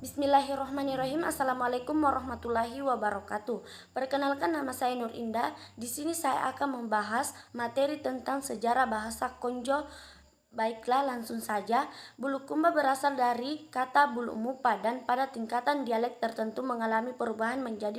Bismillahirrahmanirrahim. Assalamualaikum warahmatullahi wabarakatuh. Perkenalkan, nama saya Nur Indah. Di sini saya akan membahas materi tentang sejarah bahasa Konjo. Baiklah, langsung saja. Bulukumba berasal dari kata Bulumupa dan pada tingkatan dialek tertentu mengalami perubahan menjadi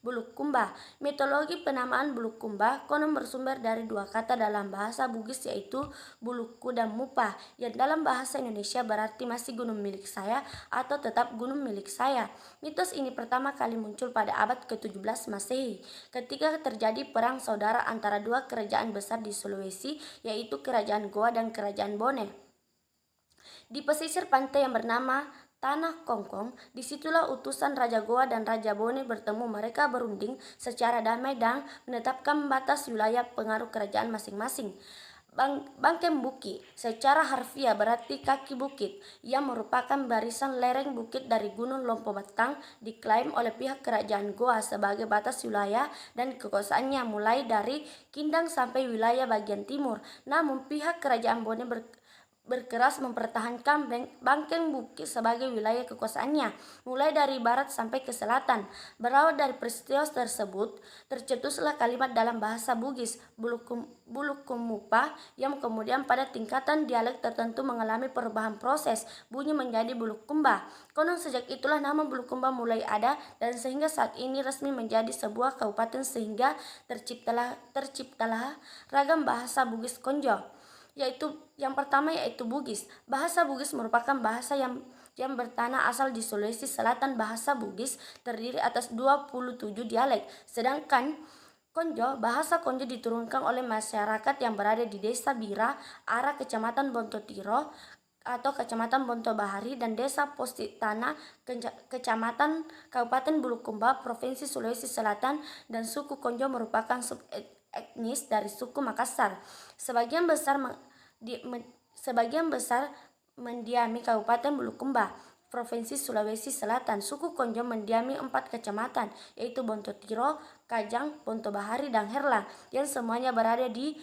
Bulukumba. Mitologi penamaan Bulukumba konon bersumber dari dua kata dalam bahasa Bugis, yaitu Buluku dan Mupa, yang dalam bahasa Indonesia berarti masih gunung milik saya atau tetap gunung milik saya. Mitos ini pertama kali muncul pada abad ke-17 Masehi ketika terjadi perang saudara antara dua kerajaan besar di Sulawesi, yaitu Kerajaan Goa dan Kerajaan Bone. Di pesisir pantai yang bernama Tanah Kongkong, disitulah utusan Raja Goa dan Raja Bone bertemu. Mereka berunding secara damai dan menetapkan batas wilayah pengaruh kerajaan masing-masing. Bangkem Buki secara harfiah berarti kaki bukit, yang merupakan barisan lereng bukit dari Gunung Lompo Batang, diklaim oleh pihak Kerajaan Goa sebagai batas wilayah dan kekuasaannya mulai dari Kindang sampai wilayah bagian timur. Namun pihak Kerajaan Bone berkeras mempertahankan Bangkeng Bukit sebagai wilayah kekuasaannya, mulai dari barat sampai ke selatan. Berawal dari peristiwa tersebut, tercetuslah kalimat dalam bahasa Bugis, Bulukumupa, yang kemudian pada tingkatan dialek tertentu mengalami perubahan proses bunyi menjadi Bulukumba. Konon sejak itulah nama Bulukumba mulai ada dan sehingga saat ini resmi menjadi sebuah kabupaten, sehingga terciptalah ragam bahasa Bugis Konjo, yaitu yang pertama yaitu Bugis. Bahasa Bugis merupakan bahasa yang bertanah asal di Sulawesi Selatan. Bahasa Bugis terdiri atas 27 dialek, sedangkan Konjo, bahasa Konjo diturunkan oleh masyarakat yang berada di Desa Bira, arah Kecamatan Bontotiro atau Kecamatan Bontobahari, dan Desa Positana, Kecamatan Kabupaten Bulukumba, Provinsi Sulawesi Selatan, dan suku Konjo merupakan etnis dari suku Makassar. Sebagian besar mendiami Kabupaten Bulukumba, Provinsi Sulawesi Selatan. Suku Konjo mendiami 4 kecamatan, yaitu Bontotiro, Kajang, Bontobahari, dan Herlang, yang semuanya berada di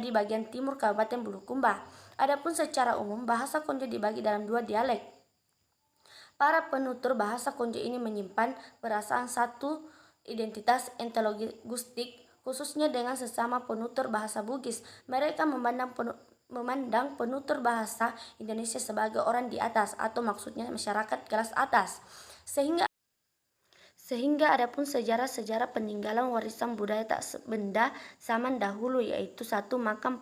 bagian timur Kabupaten Bulukumba. Adapun secara umum bahasa Konjo dibagi dalam 2 dialek. Para penutur bahasa Konjo ini menyimpan perasaan satu identitas etnolinguistik, khususnya dengan sesama penutur bahasa Bugis. Mereka memandang penutur bahasa Indonesia sebagai orang di atas, atau maksudnya masyarakat kelas atas. Sehingga adapun sejarah-sejarah peninggalan warisan budaya tak benda zaman dahulu, yaitu satu makam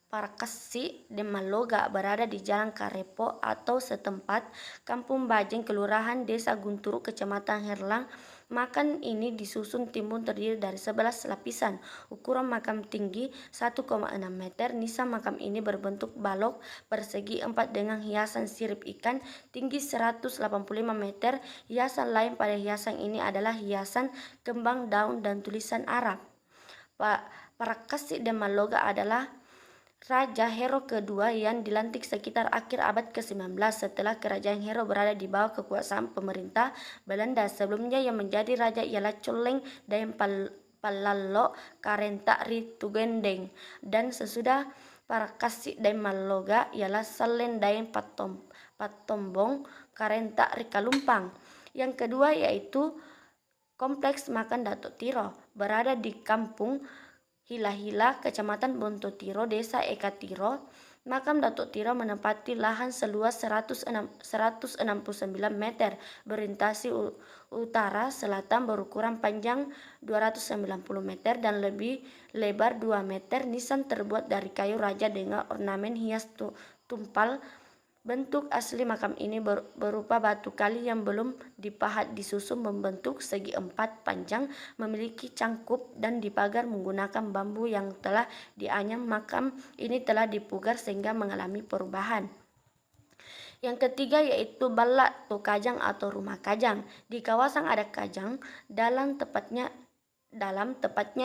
Parakasi Demaloga berada di Jalan Karepo atau setempat Kampung Bajeng, Kelurahan Desa Gunturu, Kecamatan Herlang. Makam ini disusun timbun terdiri dari 11 lapisan. Ukuran makam tinggi 1,6 meter. Nisan makam ini berbentuk balok persegi 4 dengan hiasan sirip ikan tinggi 185 meter. Hiasan lain pada hiasan ini adalah hiasan kembang daun dan tulisan Arab. Parakasi Demaloga adalah Raja Hero kedua yang dilantik sekitar akhir abad ke-19 setelah Kerajaan Hero berada di bawah kekuasaan pemerintah Belanda. Sebelumnya yang menjadi raja ialah Coleng Dayang Palalo Karenta Ritugendeng, dan sesudah Parakasi Demaloga ialah Salen Dayang Patombong Karenta Rikalumpang. Yang kedua yaitu Kompleks Makan Datuk Tiro berada di Kampung Hila-Hila, Kecamatan Bontotiro, Desa Ekatiro. Makam Datuk Tiro menempati lahan seluas 169 meter, berorientasi utara selatan, berukuran panjang 290 meter dan lebih lebar 2 meter. Nisan terbuat dari kayu raja dengan ornamen hias tumpal. Bentuk asli makam ini berupa batu kali yang belum dipahat, disusun membentuk segi 4 panjang, memiliki cangkup dan dipagar menggunakan bambu yang telah dianyam. Makam ini telah dipugar sehingga mengalami perubahan. Yang ketiga yaitu Balak atau Kajang atau Rumah Kajang. Di kawasan adat Kajang, dalam tepatnya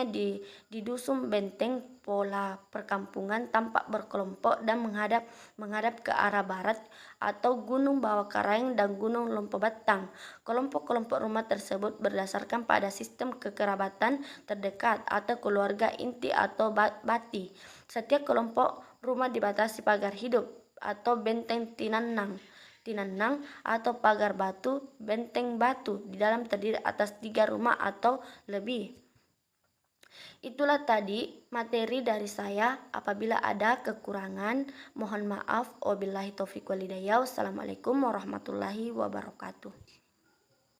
di dusun Benteng, pola perkampungan tampak berkelompok dan menghadap ke arah barat atau Gunung Bawah Karaeng dan Gunung Lompo Batang. Kelompok-kelompok rumah tersebut berdasarkan pada sistem kekerabatan terdekat atau keluarga inti atau bati. Setiap kelompok rumah dibatasi pagar hidup atau benteng tinanang. tinanang atau pagar batu, benteng batu di dalam terdiri atas 3 rumah atau lebih. Itulah tadi materi dari saya. Apabila ada kekurangan, mohon maaf. Wabillahi taufiq walhidayah. Wassalamualaikum warahmatullahi wabarakatuh.